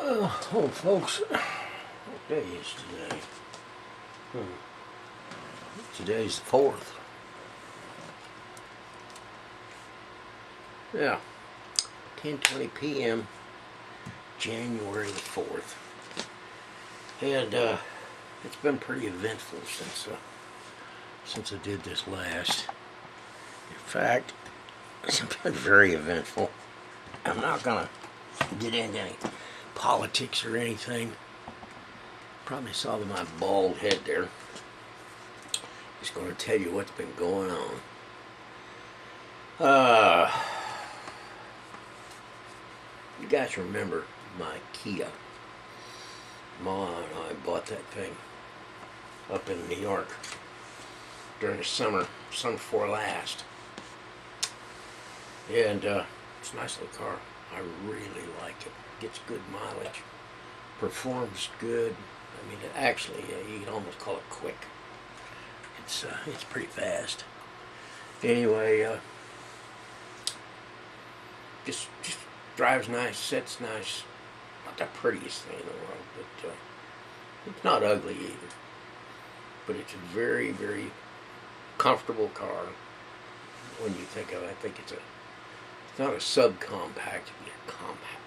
Well, oh folks, what day is today? Today's the 4th. Yeah, 10:20 p.m. January the 4th. And it's been pretty eventful since I did this last. In fact, it's been very eventful. I'm not gonna get into any politics or anything. Probably saw my bald head there. Just going to tell you what's been going on. You guys remember my Kia? Ma and I bought that thing up in New York during the summer before last. And it's a nice little car. I really like it. Gets good mileage. Performs good. I mean, it actually, you can almost call it quick. It's pretty fast. Anyway, just drives nice, sits nice. Not the prettiest thing in the world, but it's not ugly either. But it's a very, very comfortable car. When you think of it, I think it's not a subcompact, it's a compact.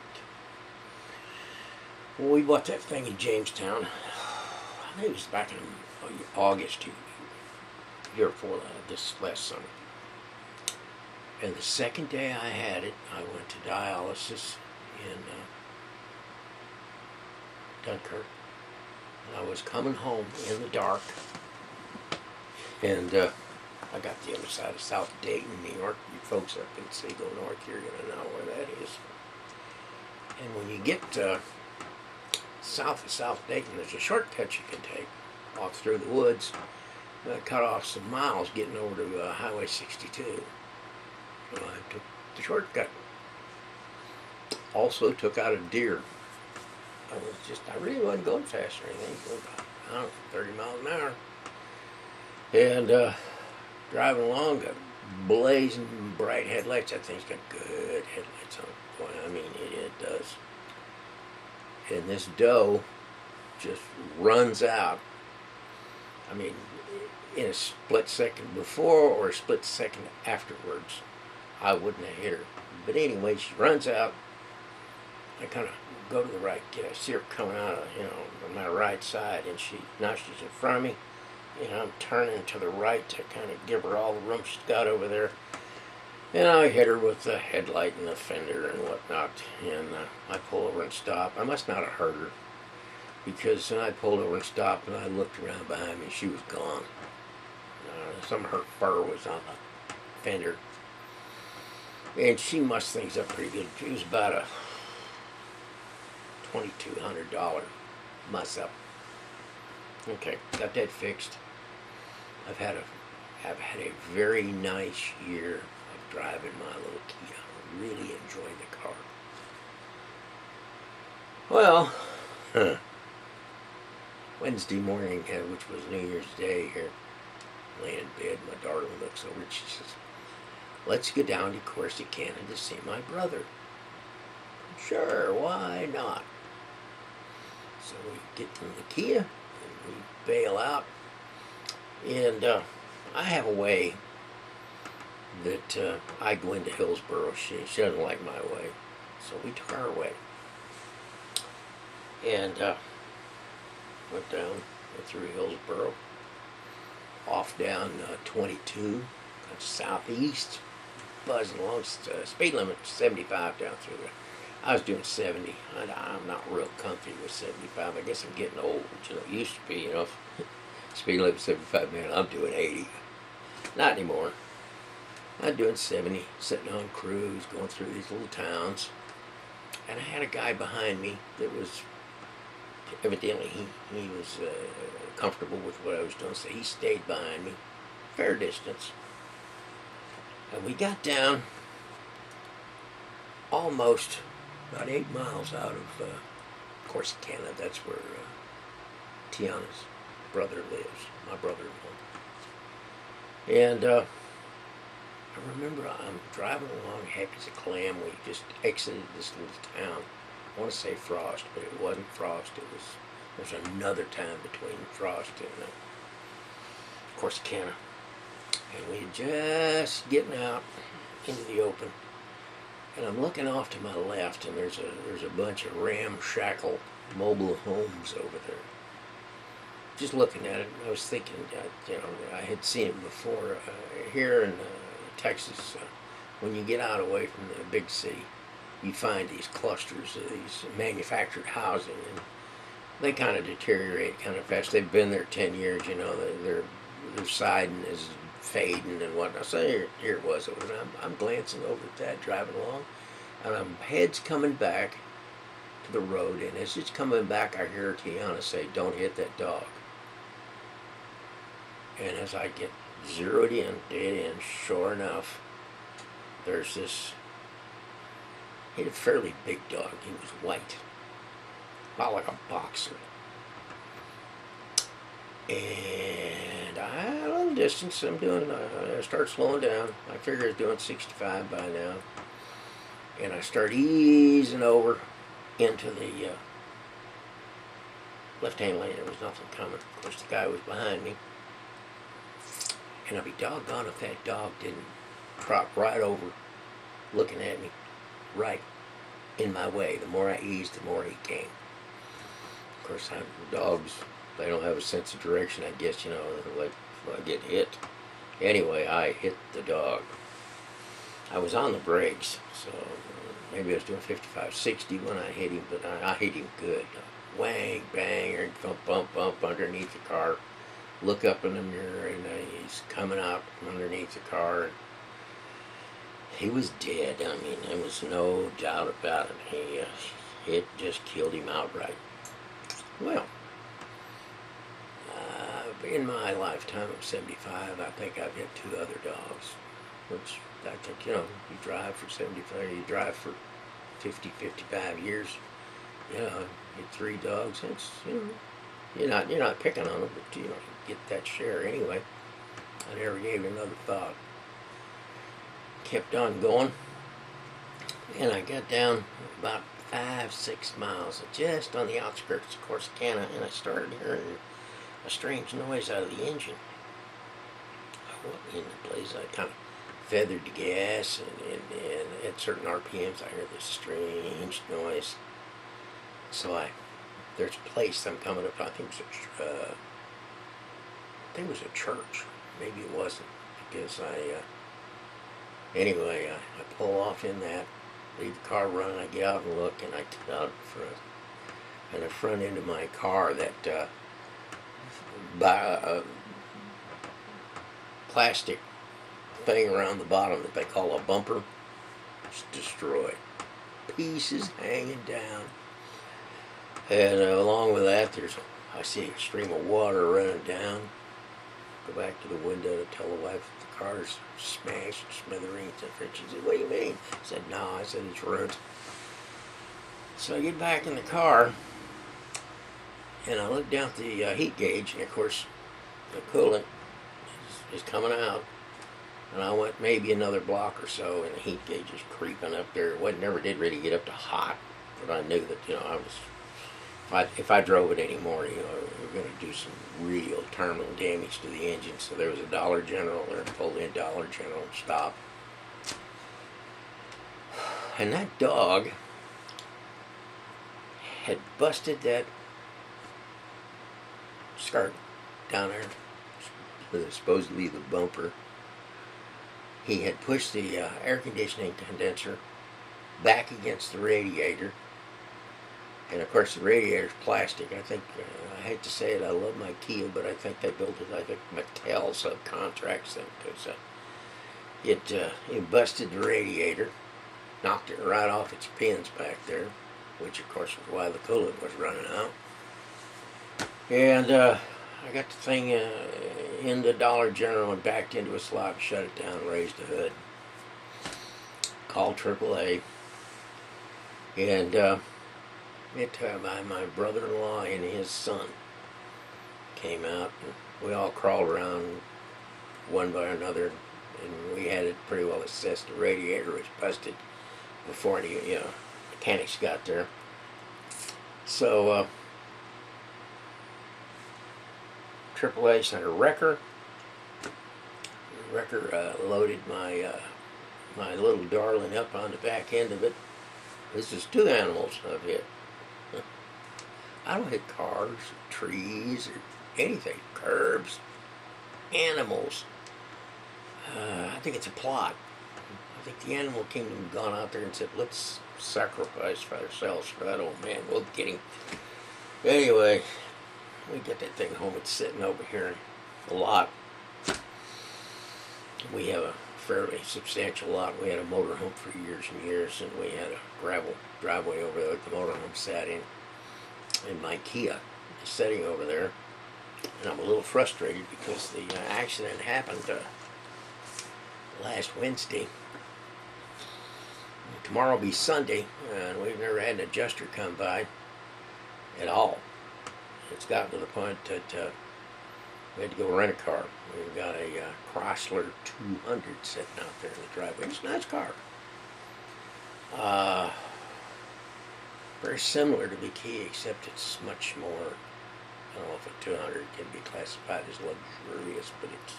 Well, we bought that thing in Jamestown. I think it was back in August, year before this last summer. And the second day I had it, I went to dialysis in Dunkirk. And I was coming home in the dark, and I got the other side of South Dayton, New York. You folks up in Seagull North, you're going to know where that is. And when you get south of South Dayton, there's a shortcut you can take, walk through the woods, cut off some miles getting over to Highway 62. So I took the shortcut. Also took out a deer. I really wasn't going fast or anything. Going about, I don't know, 30 miles an hour. And driving along, got blazing bright headlights. That thing's got good headlights on it. Boy, I mean, it does. And this doe just runs out. I mean, in a split second before or a split second afterwards, I wouldn't have hit her. But anyway, she runs out. I kind of go to the right. I see her coming out of, on my right side, and now she's in front of me. And I'm turning to the right to kind of give her all the room she's got over there. And I hit her with the headlight and the fender and whatnot. And I pull over and stop. I must not have heard her, because then I pulled over and stopped, and I looked around behind me, and she was gone. Some of her fur was on the fender. And she mussed things up pretty good. She was about a $2,200 muss up. Okay, got that fixed. I've had a very nice year of driving my little Kia. I really enjoy the car. Well, Wednesday morning, which was New Year's Day here, laying in bed, my daughter looks over and she says, "Let's go down to Corsicana to see my brother." Sure, why not? So we get in the Kia, and we bail out. And I have a way that I go into Hillsboro. She doesn't like my way. So we took our way. And went through Hillsboro, off down 22, southeast, buzzing along. Speed limit 75 down through there. I was doing 70. I'm not real comfy with 75. I guess I'm getting old. It used to be, speed limit 75, man, I'm doing 80. Not anymore. I'm doing 70, sitting on cruise, going through these little towns. And I had a guy behind me that was, evidently, he was comfortable with what I was doing, so he stayed behind me, fair distance. And we got down almost about 8 miles out of Corsicana. That's where Tiana's brother lives, my brother-in-law. And I remember I'm driving along happy as a clam. We just exited this little town I want to say Frost, but it wasn't Frost. There's another time between Frost and Corsicana. And we just getting out into the open. And I'm looking off to my left, and there's a bunch of ramshackle mobile homes over there. Just looking at it, I was thinking that, I had seen it before. Here in Texas, when you get out away from the big city, you find these clusters of these manufactured housing, and they kind of deteriorate kind of fast. They've been there 10 years, their siding is fading and whatnot. So here it was. I'm glancing over at that, driving along, and my head's coming back to the road, and as it's coming back, I hear Tiana say, "Don't hit that dog." And as I get zeroed in, dead in, sure enough, there's this, he had a fairly big dog. He was white, about like a boxer. And a little distance, I start slowing down. I figure it's doing 65 by now. And I start easing over into the left-hand lane. There was nothing coming. Of course, the guy was behind me. And I'd be doggone if that dog didn't trot right over, looking at me, right in my way. The more I eased, the more he came. Of course, dogs, they don't have a sense of direction, I guess, like if I get hit. Anyway, I hit the dog. I was on the brakes, so maybe I was doing 55, 60 when I hit him, but I hit him good. Wang, bang, or bump underneath the car. Look up in the mirror, and he's coming out from underneath the car. And he was dead. I mean, there was no doubt about it. It just killed him outright. Well, in my lifetime of 75, I think I've got 2 other dogs, which I think, you drive for 75, you drive for 50, 55 years, get 3 dogs, it's, you're not picking on them, but, you get that share anyway. I never gave it another thought. Kept on going, and I got down about 5-6 miles, just on the outskirts of Corsicana, and I started hearing a strange noise out of the engine. What in the place? I kind of feathered the gas, and at certain RPMs I heard this strange noise. So there's a place I'm coming up. I think it was a church. Maybe it wasn't, because anyway, I pull off in that, leave the car running, I get out and look, and I get out in the front end of my car, that plastic thing around the bottom that they call a bumper, it's destroyed. Pieces hanging down. And along with that, I see a stream of water running down. Go back to the window to tell the wife that the car's smashed, smithereens. She said, "What do you mean?" I said, "No," I said, "it's ruined." So I get back in the car, and I look down at the heat gauge, and of course, the coolant is coming out. And I went maybe another block or so, and the heat gauge is creeping up there. It never did really get up to hot, but I knew that, if I drove it anymore, we were going to do some real terminal damage to the engine. So there was a Dollar General there, pulled in Dollar General, stop. And that dog had busted that skirt down there, supposedly the bumper. He had pushed the air conditioning condenser back against the radiator. And of course, the radiator's plastic. I think, I hate to say it, I love my Kia, but I think they built it, I think Mattel subcontracts them, because it busted the radiator, knocked it right off its pins back there, which of course was why the coolant was running out. And I got the thing in the Dollar General and backed into a slot, shut it down, raised the hood, called AAA, and my brother-in-law and his son came out, and we all crawled around one by another, and we had it pretty well assessed. The radiator was busted before any mechanics got there. So AAA sent a wrecker. The wrecker loaded my little darling up on the back end of it. This is 2 animals I've hit. I don't hit cars, trees, or anything. Curbs, animals. I think it's a plot. I think the animal kingdom gone out there and said, let's sacrifice for ourselves for that old man. We'll get him. Anyway, we get that thing home. It's sitting over here in the lot. We have a fairly substantial lot. We had a motorhome for years and years, and we had a gravel driveway over there that the motorhome sat in. And my Kia is sitting over there, and I'm a little frustrated because the accident happened last Wednesday. Tomorrow will be Sunday, and we've never had an adjuster come by at all. It's gotten to the point that we had to go rent a car. We've got a Chrysler 200 sitting out there in the driveway. It's a nice car. Very similar to the Kia, except it's much more, I don't know if a 200 can be classified as luxurious, but it's,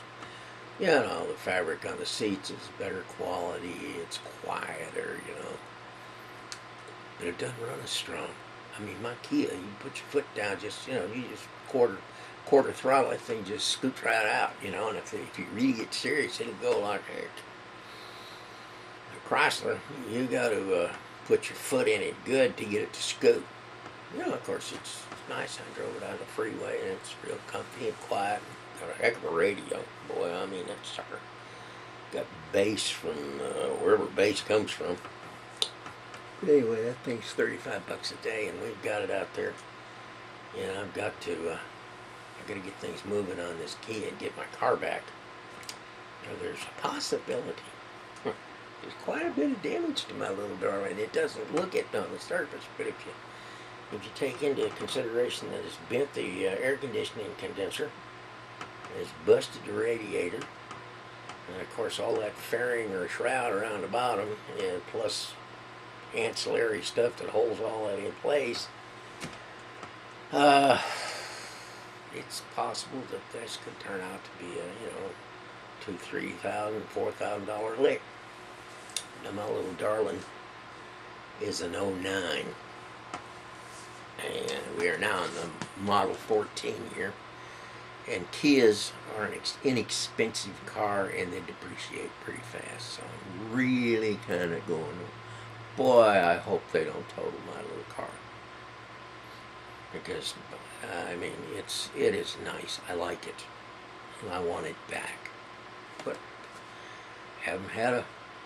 you know, the fabric on the seats is better quality, it's quieter, you know, but it doesn't run as strong. I mean, my Kia, you put your foot down, just, you know, you just quarter throttle, that thing just scoots right out, you know, and if you really get serious, it'll go like heck. The Chrysler, you got to put your foot in it good to get it to scoot. You know, of course, it's nice. I drove it down the freeway, and it's real comfy and quiet. Got a heck of a radio. Boy, I mean, that sucker got bass from wherever bass comes from. But anyway, that thing's $35 a day, and we've got it out there. And I've got to get things moving on this Kia and get my car back. Now, there's a possibility. There's quite a bit of damage to my little darling. It doesn't look it on the surface, but if you take into consideration that it's bent the air conditioning condenser, and it's busted the radiator, and of course all that fairing or shroud around the bottom, and plus ancillary stuff that holds all that in place, it's possible that this could turn out to be a $2,000, $3,000, $4,000 lick. Now my little darling is an '09, and we are now in the Model 14 year. And Kias are an inexpensive car, and they depreciate pretty fast. So I'm really kind of going, boy, I hope they don't total my little car, because I mean it is nice. I like it, and I want it back, but haven't had a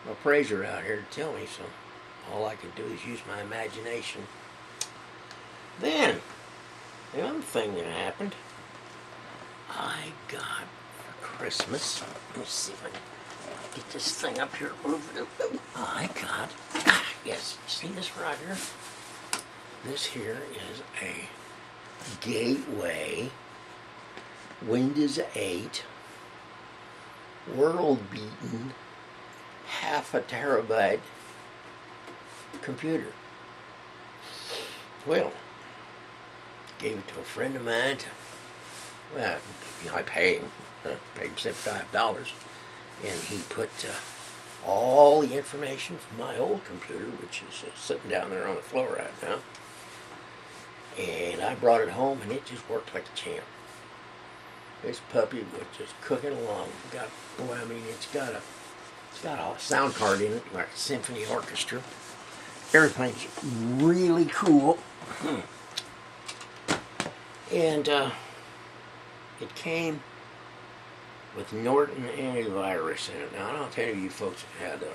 appraiser out here to tell me, so all I can do is use my imagination. Then, the other thing that happened, I got for Christmas, let me see if I can get this thing up here. I got, yes, see this right here? This here is a Gateway Windows 8 world-beaten half a terabyte computer. Well, gave it to a friend of mine. Well, I paid him. Paid him $75, and he put all the information from my old computer, which is sitting down there on the floor right now. And I brought it home, and it just worked like a champ. This puppy was just cooking along. Boy, I mean, it's got a sound card in it, like a symphony orchestra. Everything's really cool. And it came with Norton antivirus in it. Now, I don't know if any of you folks have had the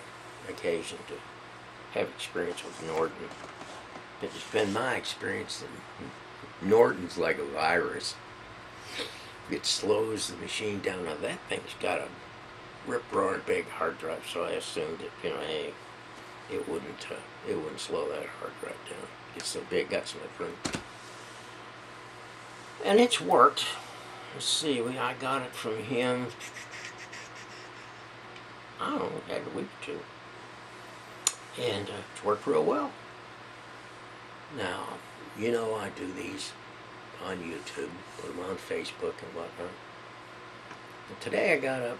occasion to have experience with Norton, but it's been my experience that Norton's like a virus. It slows the machine down. Now, that thing's got a rip-roaring big hard drive, so I assumed that, hey, it wouldn't slow that hard drive down. It's so big, got so much room. And it's worked. Let's see, I got it from him, I don't know, had a week or two. And it's worked real well. Now, You know I do these on YouTube, put them on Facebook and whatnot. But today I got up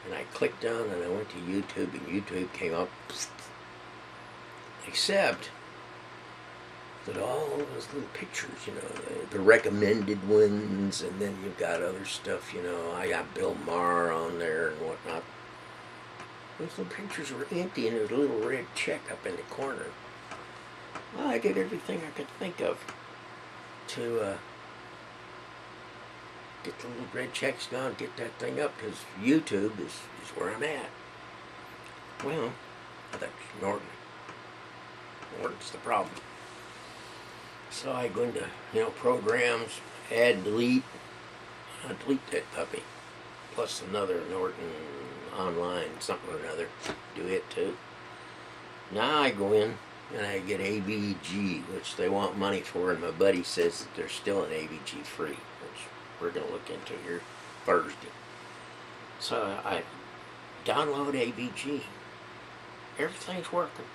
and I clicked down and I went to YouTube and YouTube came up. Except that all those little pictures, you know, the recommended ones, and then you've got other stuff, you know, I got Bill Maher on there and whatnot. Those little pictures were empty and there was a little red check up in the corner. Well, I did everything I could think of to get the little red checks gone, get that thing up, because YouTube is where I'm at. Well, that's Norton. Norton's the problem. So I go into, you know, programs, add, delete. I delete that puppy. Plus another Norton online, something or another. Do it too. Now I go in and I get AVG, which they want money for, and my buddy says that there's still an AVG free, which we're going to look into here Thursday. So I download AVG. Everything's working.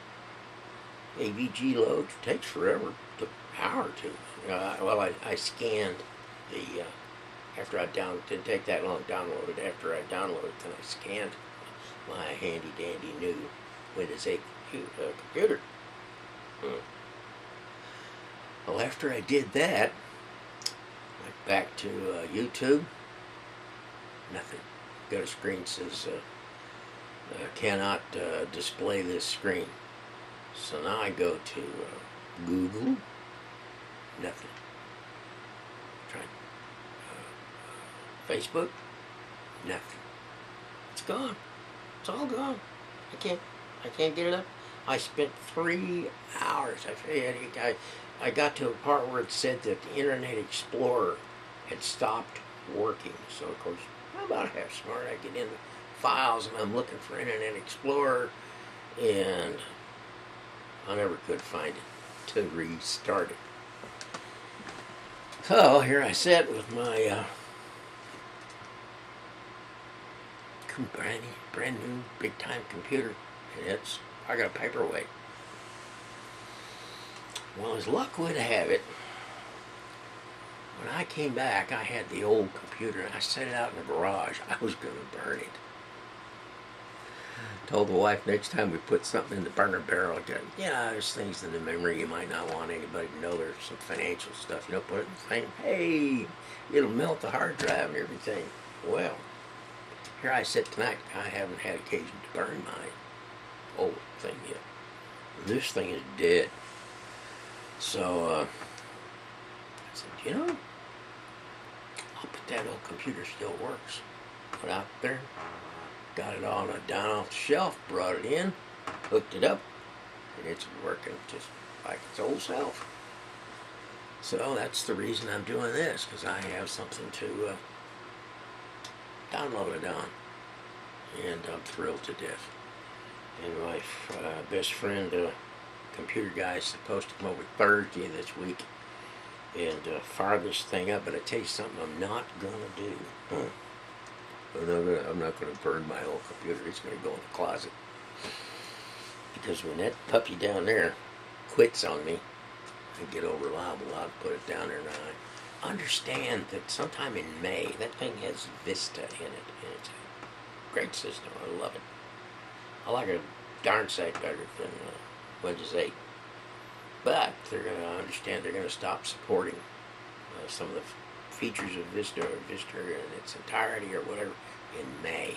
AVG loads takes forever, took an hour or two. Well, I scanned the, after I didn't take that long to download it. After I downloaded it, then I scanned my handy dandy new Windows 8 computer. Well, after I did that, went back to YouTube. Nothing. Got a screen that says cannot display this screen. So now I go to Google. Nothing. Try Facebook. Nothing. It's gone. It's all gone. I can't get it up. I spent 3 hours. I got to a part where it said that the Internet Explorer had stopped working. So of course, I'm about half smart. I get in the files and I'm looking for Internet Explorer, and I never could find it to restart it. So here I sit with my brand new big time computer, and I got a paperweight. Well, as luck would have it, when I came back, I had the old computer and I set it out in the garage. I was going to burn it. Told the wife next time we put something in the burner barrel, there's things in the memory you might not want anybody to know. There's some financial stuff. You know, put it in the thing. Hey, it'll melt the hard drive and everything. Well, here I sit tonight. I haven't had occasion to burn my old thing yet. This thing is dead. So I said, I'll bet that old computer still works. Put out there. Got it all down off the shelf, brought it in, hooked it up, and it's working just like its old self. So that's the reason I'm doing this, because I have something to download it on, and I'm thrilled to death. And my best friend, computer guy, is supposed to come over Thursday this week and fire this thing up, but I tell you something I'm not going to do. I'm not going to burn my old computer. It's going to go in the closet. Because when that puppy down there quits on me, I get over reliable. I'll put it down there. And I understand that sometime in May, that thing has Vista in it. And it's a great system. I love it. I like it darn sight better than Windows 8. But they're going to understand they're going to stop supporting some of the features of Vista or Vista in its entirety or whatever in May.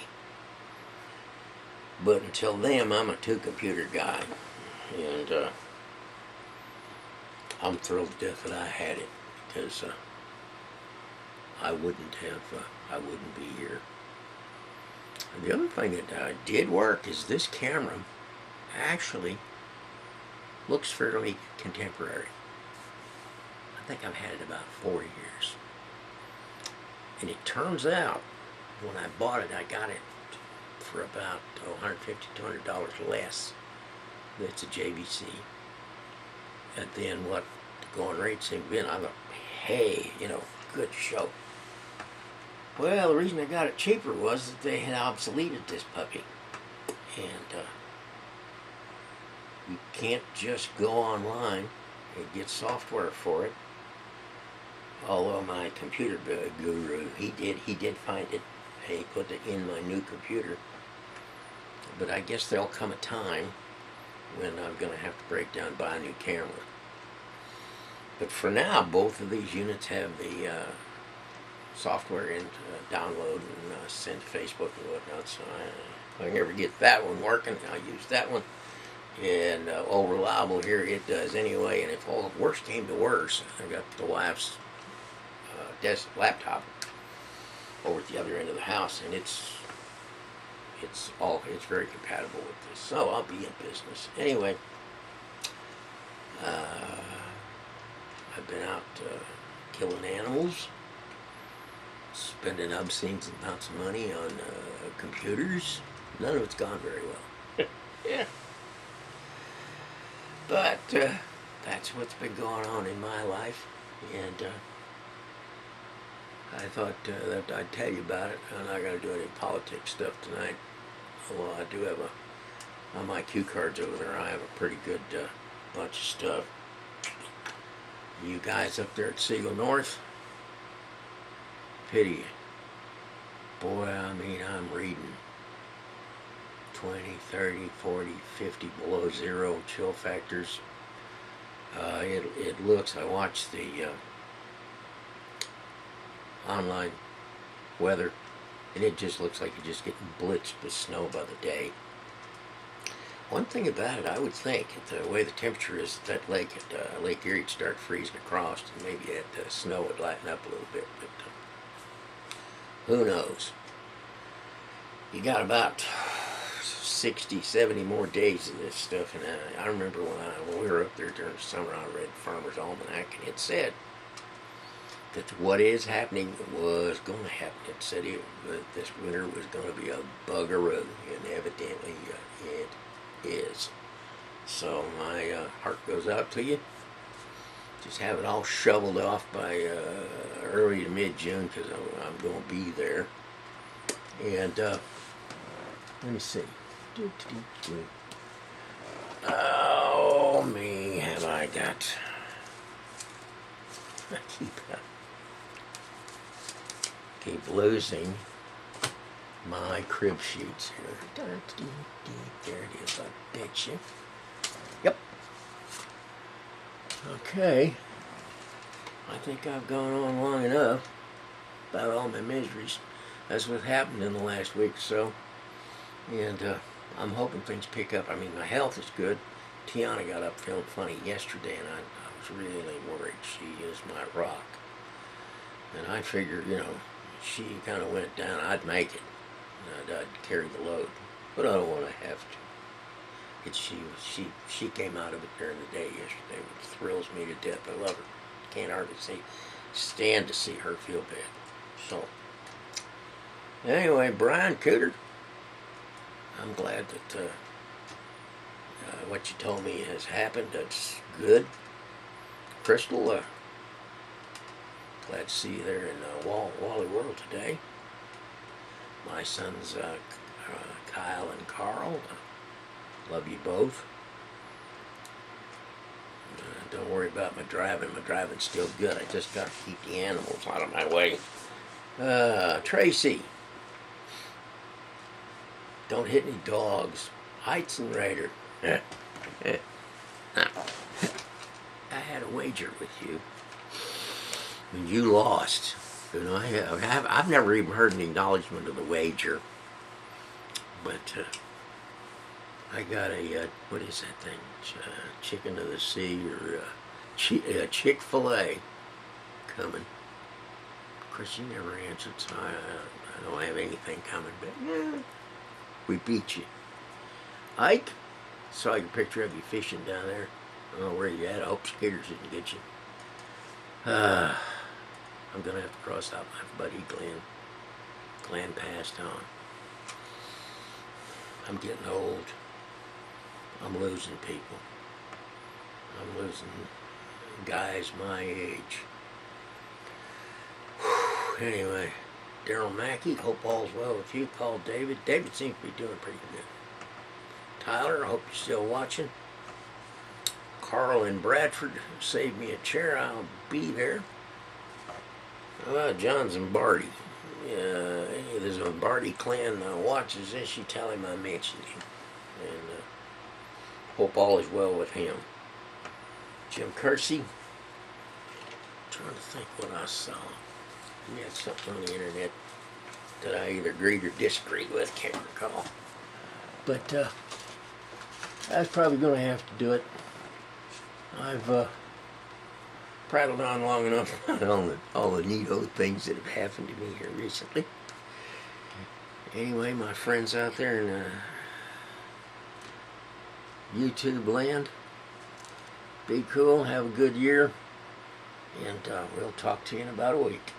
But until then, I'm a two-computer guy, and I'm thrilled to death that I had it, because I wouldn't be here. And the other thing that did work is this camera actually looks fairly contemporary. I think I've had it about 4 years. And it turns out, when I bought it, I got it for about $150, $200 less. It's a JVC. And then what the going rate seemed to be, and I thought, hey, good show. Well, the reason I got it cheaper was that they had obsoleted this puppy. And you can't just go online It gets software for it. Although my computer guru, he did find it, and he put it in my new computer. But I guess there'll come a time when I'm going to have to break down and buy a new camera. But for now, both of these units have the software in to download and send to Facebook and whatnot. So if I can ever get that one working, I'll use that one. And all reliable here it does anyway. And if all worse came to worse, I got the wife's laptop over at the other end of the house, and it's very compatible with this. So I'll be in business anyway. I've been out killing animals, spending obscene amounts of money on computers. None of it's gone very well. Yeah. But that's what's been going on in my life, and I thought that I'd tell you about it. I'm not going to do any politics stuff tonight, although I do have on my cue cards over there, I have a pretty good bunch of stuff. You guys up there at Siegel North, pity you. Boy, I mean, I'm reading 20, 30, 40, 50 below zero chill factors. It looks, I watched the online weather, and it just looks like you're just getting blitzed with snow by the day. One thing about it, I would think, the way the temperature is at that lake, at Lake Erie, would start freezing across, and maybe that snow would lighten up a little bit, but who knows? You got about 60, 70 more days of this stuff, and I remember when we were up there during the summer, I read Farmer's Almanac, and it said that what is happening was going to happen. It said this winter was going to be a bugaroo, and evidently it is. So my heart goes out to you. Just have it all shoveled off by early to mid-June, because I'm going to be there. And let me see. Oh, me, have I got... I keep losing my crib sheets here. There it is, I bet you. Yep. Okay. I think I've gone on long enough about all my miseries. That's what happened in the last week or so. And I'm hoping things pick up. I mean, my health is good. Tiana got up feeling funny yesterday, and I was really worried. She is my rock. And I figured, she kind of went down, I'd make it. I'd carry the load. But I don't want to have to. She came out of it during the day yesterday, which thrills me to death. I love her. Can't hardly stand to see her feel bad. So, anyway, Brian Cooter, I'm glad that what you told me has happened. That's good. Crystal, glad to see you there in Wally World today. My sons, Kyle and Carl, love you both. Don't worry about my driving. My driving's still good. I just got to keep the animals out of my way. Tracy, don't hit any dogs. Heitzen Raider. I had a wager with you. When you lost, I've never even heard an acknowledgement of the wager. But I got a what is that thing? Chicken of the Sea or Chick-fil-A coming. Of course, you never answered, so I don't have anything coming. But yeah, we beat you. Ike, saw your picture of you fishing down there. I don't know where you at. I hope Skeeters didn't get you. I'm going to have to cross out my buddy Glenn. Glenn passed on. I'm getting old. I'm losing people. I'm losing guys my age. Whew. Anyway, Daryl Mackey, hope all's well with you. Call David. David seems to be doing pretty good. Tyler, I hope you're still watching. Carl in Bradford saved me a chair. I'll be there. How about John Zimbardi? There's a Zimbardi clan watches this. You tell him I mentioned him. And hope all is well with him. Jim Kersey. Trying to think what I saw. He had something on the internet that I either agreed or disagreed with. Can't recall. But I was probably going to have to do it. I've prattled on long enough about all the neat old things that have happened to me here recently. Anyway, my friends out there in YouTube land, be cool, have a good year, and we'll talk to you in about a week.